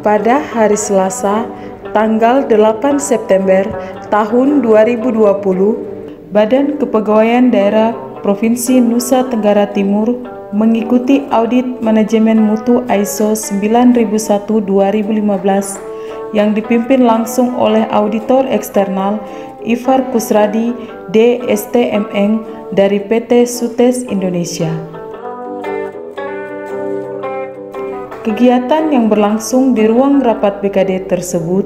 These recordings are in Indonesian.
pada hari Selasa, tanggal 8 September tahun 2020, Badan Kepegawaian Daerah Provinsi Nusa Tenggara Timur mengikuti audit manajemen mutu ISO 9001-2015 yang dipimpin langsung oleh auditor eksternal Ifar Kusradi DSTMN dari PT Sutes Indonesia. Kegiatan yang berlangsung di ruang rapat BKD tersebut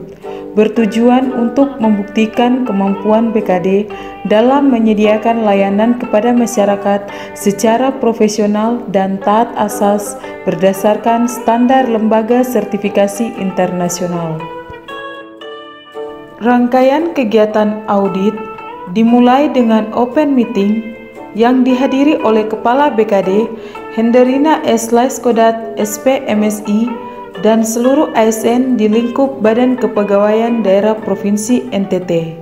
bertujuan untuk membuktikan kemampuan BKD dalam menyediakan layanan kepada masyarakat secara profesional dan taat asas berdasarkan standar lembaga sertifikasi internasional. Rangkaian kegiatan audit dimulai dengan open meeting yang dihadiri oleh Kepala BKD Henderina S. Laiskodat SP MSI dan seluruh ASN di lingkup Badan Kepegawaian Daerah Provinsi NTT.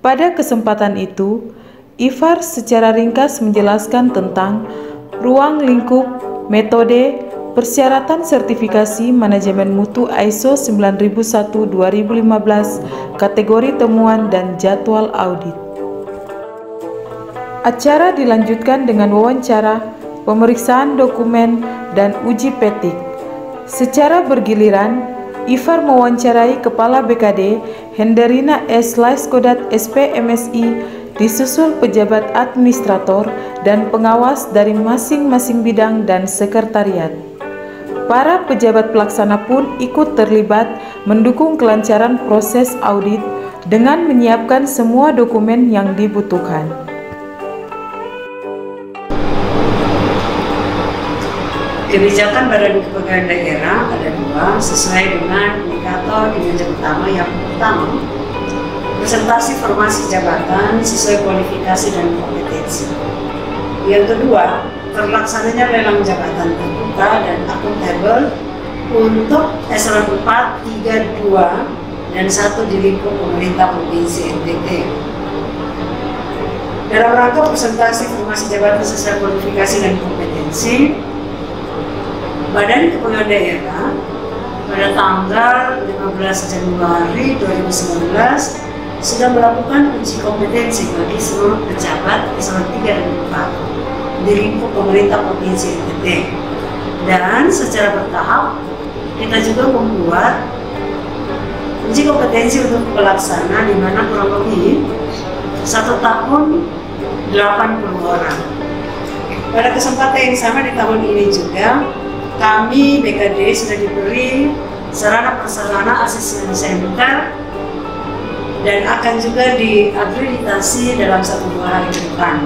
Pada kesempatan itu, Ifar secara ringkas menjelaskan tentang ruang lingkup, metode, persyaratan sertifikasi manajemen mutu ISO 9001-2015, kategori temuan dan jadwal audit. Acara dilanjutkan dengan wawancara, pemeriksaan dokumen, dan uji petik. Secara bergiliran, Ifar mewawancarai Kepala BKD Henderina S. Laiskodat SP MSI, disusul pejabat administrator dan pengawas dari masing-masing bidang dan sekretariat. Para pejabat pelaksana pun ikut terlibat mendukung kelancaran proses audit dengan menyiapkan semua dokumen yang dibutuhkan. Kebijakan Badan Kepegawaian Daerah ada dua, sesuai dengan indikator kinerja utama. Yang pertama, presentasi formasi jabatan sesuai kualifikasi dan kompetensi. Yang kedua, terlaksananya lelang jabatan terbuka dan akuntabel untuk eselon 4, 3, 2, dan 1 di lingkup pemerintah Provinsi NTT. Dalam rangka presentasi formasi jabatan sesuai kualifikasi dan kompetensi, Badan Kepegawaian Daerah pada tanggal 15 Januari 2019 sudah melakukan uji kompetensi bagi seluruh pejabat eselon 3 dan 4 di lingkup pemerintah Provinsi NTT. Dan secara bertahap kita juga membuat uji kompetensi untuk pelaksana, di mana kurang lebih 1 tahun 80 orang. Pada kesempatan yang sama di tahun ini juga kami BKD sudah diberi sarana prasarana asesmen center dan akan juga diakreditasi dalam 1-2 hari ke depan.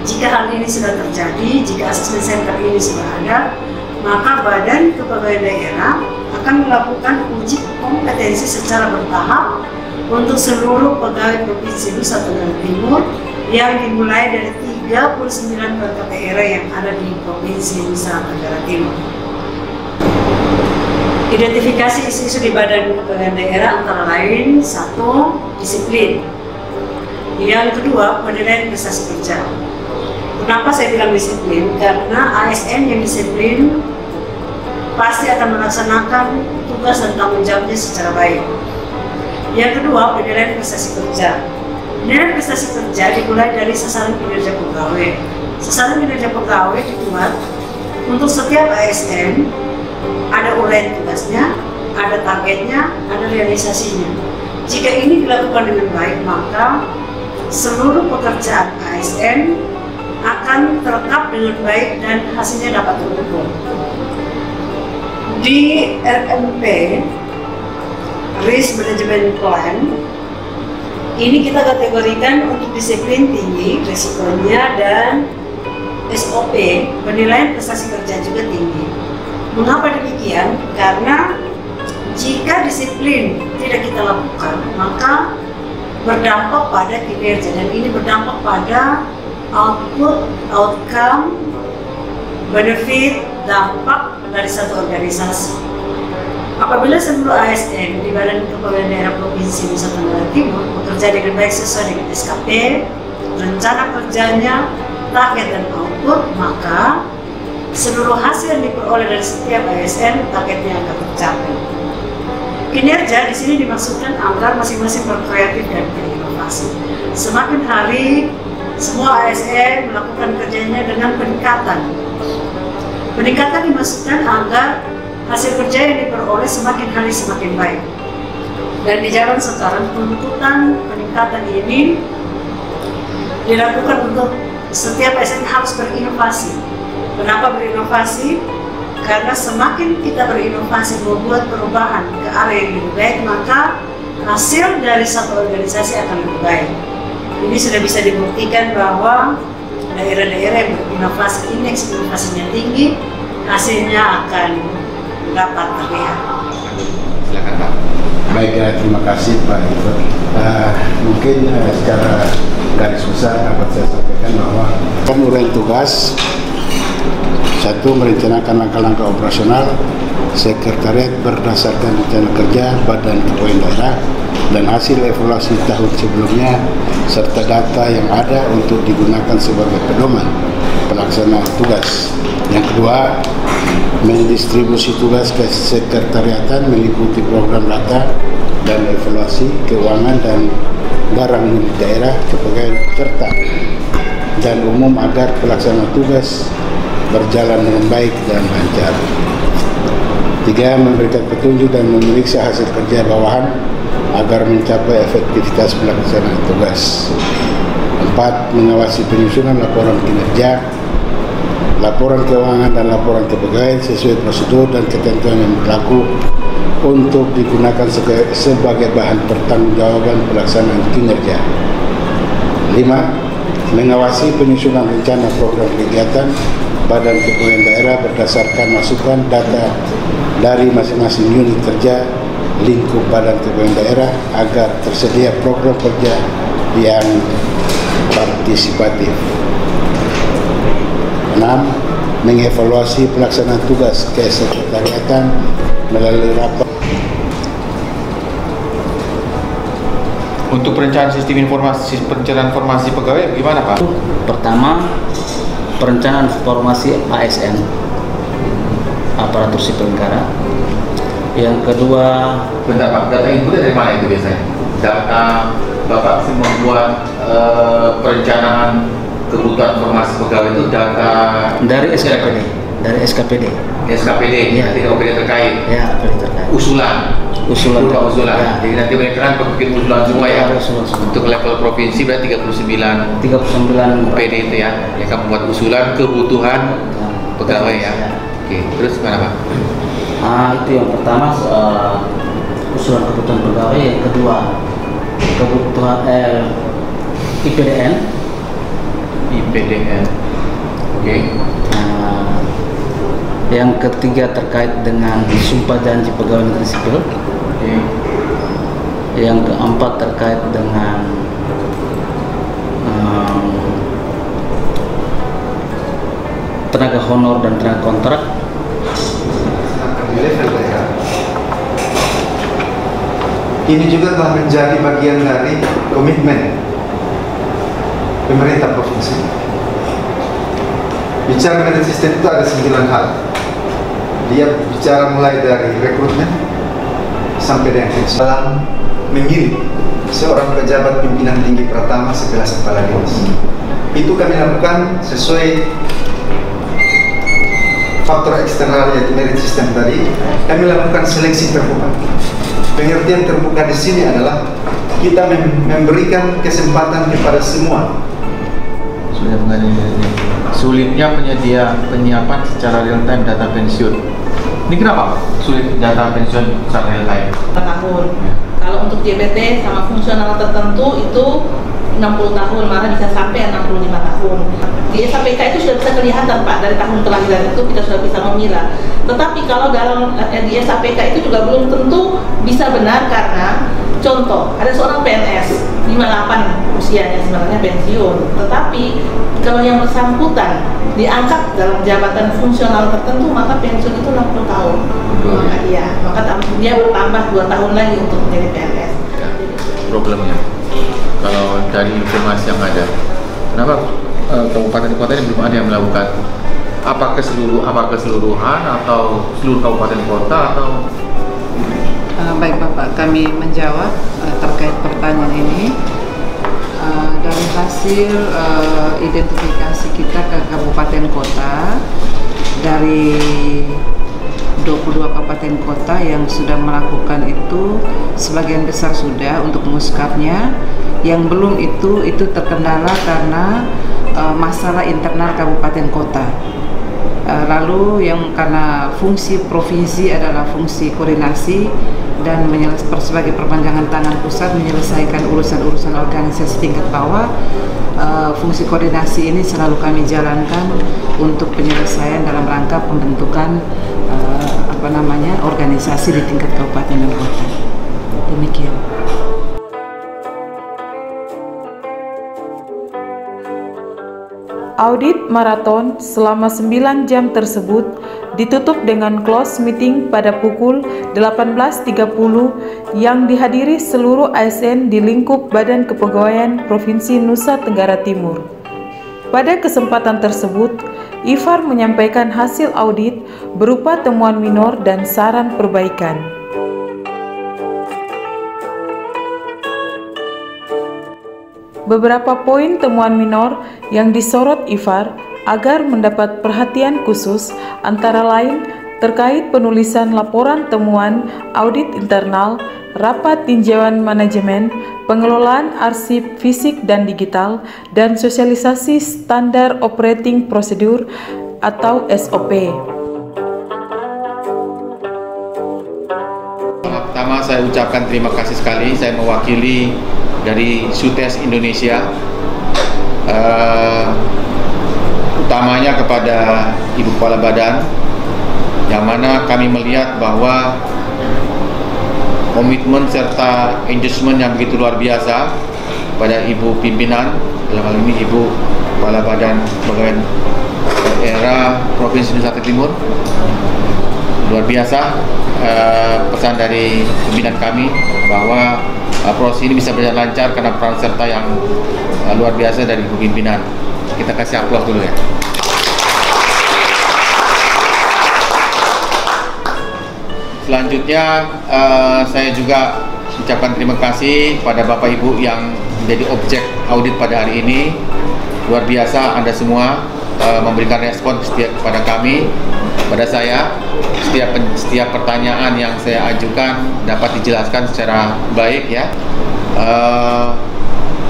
Jika hal ini sudah terjadi, jika asesmen center ini sudah ada, maka Badan Kepegawaian Daerah akan melakukan uji kompetensi secara bertahap untuk seluruh pegawai Provinsi Nusa Tenggara Timur yang dimulai dari 39 perangkat daerah yang ada di Provinsi Nusa Tenggara Timur. Identifikasi isu-isu di Badan Kepegawaian Daerah antara lain: 1. Disiplin. Yang kedua, penilaian prestasi kerja. Kenapa saya bilang disiplin? Karena ASN yang disiplin pasti akan melaksanakan tugas dan tanggung jawabnya secara baik. Yang kedua, penilaian prestasi kerja. Penilaian prestasi kerja dimulai dari sasaran kinerja pegawai. Sasaran kinerja pegawai dibuat untuk setiap ASN. Ada uraian tugasnya, ada targetnya, ada realisasinya. Jika ini dilakukan dengan baik, maka seluruh pekerjaan ASN akan terekam dengan baik dan hasilnya dapat terukur. Di RMP, Risk Management Plan, ini kita kategorikan untuk disiplin tinggi, risikonya, dan SOP, penilaian prestasi kerja juga tinggi. Mengapa demikian? Karena jika disiplin tidak kita lakukan, maka berdampak pada kinerja, dan ini berdampak pada output, outcome, benefit, dampak dari satu organisasi. Apabila seluruh ASN di Badan Kepegawaian Daerah Provinsi Nusa Tenggara Timur bekerja dengan baik sesuai dengan SKP, rencana kerjanya, target dan output, maka seluruh hasil yang diperoleh dari setiap ASN targetnya akan tercapai. Kinerja di sini dimaksudkan agar masing-masing berkreatif dan berinovasi. Semakin hari, semua ASN melakukan kerjanya dengan peningkatan. Peningkatan dimaksudkan agar hasil kerja yang diperoleh semakin hari semakin baik. Dan di zaman sekarang, tuntutan peningkatan ini dilakukan untuk setiap ASN harus berinovasi. Kenapa berinovasi? Karena semakin kita berinovasi membuat perubahan ke arah yang lebih baik, maka hasil dari satu organisasi akan lebih baik. Ini sudah bisa dibuktikan bahwa daerah-daerah yang berinovasi, indeks inovasinya tinggi, hasilnya akan dapat terlihat. Silakan Pak. Baik, terima kasih Pak Ibu. Mungkin secara garis besar dapat saya sampaikan bahwa uraian tugas satu, merencanakan langkah-langkah operasional sekretariat berdasarkan rencana kerja Badan Kepegawaian Daerah dan hasil evaluasi tahun sebelumnya serta data yang ada untuk digunakan sebagai pedoman pelaksanaan tugas. Yang kedua, mendistribusi tugas ke sekretariatan meliputi program data dan evaluasi keuangan dan barang milik daerah, kepegawaian serta dan umum agar pelaksanaan tugas berjalan dengan baik dan lancar. Tiga, memberikan petunjuk dan memeriksa hasil kerja bawahan agar mencapai efektivitas pelaksanaan tugas. Empat, mengawasi penyusunan laporan kinerja, laporan keuangan dan laporan kepegawaian sesuai prosedur dan ketentuan yang berlaku untuk digunakan sebagai bahan pertanggungjawaban pelaksanaan kinerja. Lima, mengawasi penyusunan rencana program kegiatan Badan Kepegawaian Daerah berdasarkan masukan data dari masing-masing unit kerja lingkup Badan Kepegawaian Daerah agar tersedia program kerja yang partisipatif. 6. Mengevaluasi pelaksanaan tugas kesekretariatan melalui rapat. Untuk perencanaan sistem perencanaan informasi pegawai gimana Pak? Pertama, perencanaan formasi ASN aparatur sipil negara. Yang kedua, Bentar Pak, data input dari mana itu biasanya? Data Bapak sih membuat perencanaan kebutuhan formasi pegawai itu data dari SKPD, dari SKPD. SKPD, ya. Nanti OPD terkait. Ya, OPD terkait. Usulan. Usulan. Ya. Jadi nanti mereka kan bikin usulan semua ya. Usulan semua. Untuk level provinsi berarti 39 OPD itu ya. Mereka membuat usulan kebutuhan pegawai ya. Oke, terus mana Pak? Itu yang pertama usulan kebutuhan pegawai. Yang kedua kebutuhan IPDN. Oke. Yang ketiga terkait dengan sumpah janji pegawai negeri sipil. Oke. Yang keempat terkait dengan tenaga honor dan tenaga kontrak. Ini juga telah menjadi bagian dari komitmen pemerintah provinsi. Bicara mengenai sistem itu ada 9 hal. Dia bicara mulai dari rekrutmen sampai dengan pensiun. Dalam memilih seorang pejabat pimpinan tinggi pertama sekelas kepala dinas. Itu kami lakukan sesuai faktor eksternal yaitu merit system tadi. Kami lakukan seleksi terbuka. Pengertian terbuka di sini adalah kita memberikan kesempatan kepada semua. Sudah mengenai sulitnya penyiapan secara real time data pensiun. Ini kenapa sulit data pensiun secara real time? Tahun. Ya. Kalau untuk JBT sama fungsional tertentu itu 60 tahun, malah bisa sampai 65 tahun. Di SAPK itu sudah bisa kelihatan Pak, dari tahun kelahiran itu kita sudah bisa memilah. Tetapi kalau dalam di SAPK itu juga belum tentu bisa benar karena contoh, ada seorang PNS 58 usianya sebenarnya pensiun, tetapi kalau yang bersangkutan diangkat dalam jabatan fungsional tertentu maka pensiun itu 60 tahun. Maka dia bertambah 2 tahun lagi untuk menjadi PNS. Ya, problemnya kalau dari informasi yang ada, kenapa kabupaten kota ini belum ada yang melakukan? Apakah keseluruhan atau seluruh kabupaten kota atau Baik Bapak, kami menjawab terkait pertanyaan ini. Dari hasil identifikasi kita ke kabupaten kota, dari 22 kabupaten kota yang sudah melakukan itu, sebagian besar sudah untuk muskapnya. Yang belum itu terkendala karena masalah internal kabupaten kota. Lalu yang karena fungsi provinsi adalah fungsi koordinasi dan sebagai perpanjangan tangan pusat menyelesaikan urusan-urusan organisasi tingkat bawah, fungsi koordinasi ini selalu kami jalankan untuk penyelesaian dalam rangka pembentukan organisasi di tingkat kabupaten dan kota. Demikian. Audit maraton selama 9 jam tersebut ditutup dengan close meeting pada pukul 18.30 yang dihadiri seluruh ASN di lingkup Badan Kepegawaian Provinsi Nusa Tenggara Timur. Pada kesempatan tersebut, IFAR menyampaikan hasil audit berupa temuan minor dan saran perbaikan. Beberapa poin temuan minor yang disorot IFAR agar mendapat perhatian khusus antara lain terkait penulisan laporan temuan audit internal, rapat tinjauan manajemen, pengelolaan arsip fisik dan digital, dan sosialisasi standar operating procedure atau SOP. Pertama saya ucapkan terima kasih sekali, saya mewakili dari SUTES Indonesia, utamanya kepada Ibu Kepala Badan, yang mana kami melihat bahwa komitmen serta engagement yang begitu luar biasa pada Ibu Pimpinan, dalam hal ini Ibu Kepala Badan Pegawai Daerah Provinsi Nusa Tenggara Timur. Luar biasa pesan dari pimpinan kami bahwa proses ini bisa berjalan lancar karena peran serta yang luar biasa dari Ibu Pimpinan. Kita kasih aplaus dulu ya. Selanjutnya saya juga ucapkan terima kasih pada Bapak Ibu yang menjadi objek audit pada hari ini. Luar biasa Anda semua memberikan respon kepada kami, pada saya. Setiap pertanyaan yang saya ajukan dapat dijelaskan secara baik ya.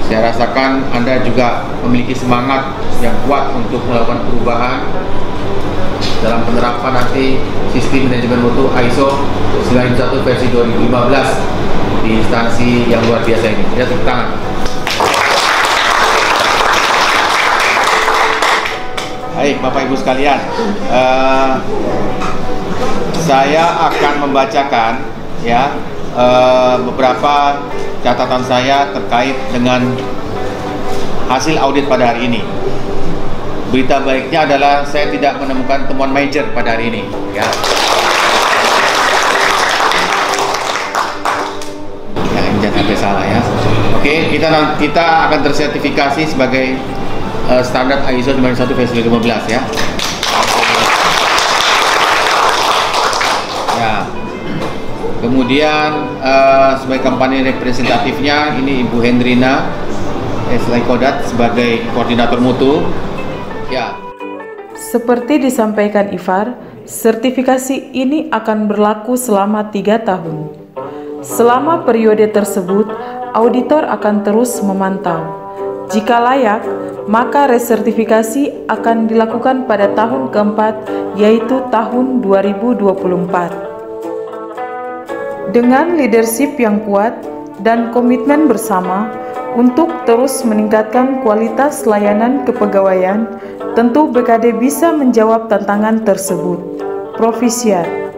Saya rasakan Anda juga memiliki semangat yang kuat untuk melakukan perubahan dalam penerapan nanti sistem manajemen mutu ISO 91 versi 2015 di instansi yang luar biasa ini. Ya, tepuk tangan. Baik, Bapak Ibu sekalian, saya akan membacakan ya beberapa catatan saya terkait dengan hasil audit pada hari ini. Berita baiknya adalah saya tidak menemukan temuan major pada hari ini ya. Ya, jangan sampai salah ya. Oke, kita akan tersertifikasi sebagai standar ISO 91 versi 2015 ya. Ya. Kemudian sebagai kampanye representatifnya ini Ibu Hendrina Eslaikodat sebagai koordinator mutu. Ya. Seperti disampaikan IFAR, sertifikasi ini akan berlaku selama 3 tahun. Selama periode tersebut, auditor akan terus memantau. Jika layak, maka resertifikasi akan dilakukan pada tahun keempat, yaitu tahun 2024. Dengan leadership yang kuat dan komitmen bersama untuk terus meningkatkan kualitas layanan kepegawaian, tentu BKD bisa menjawab tantangan tersebut. Profisiat.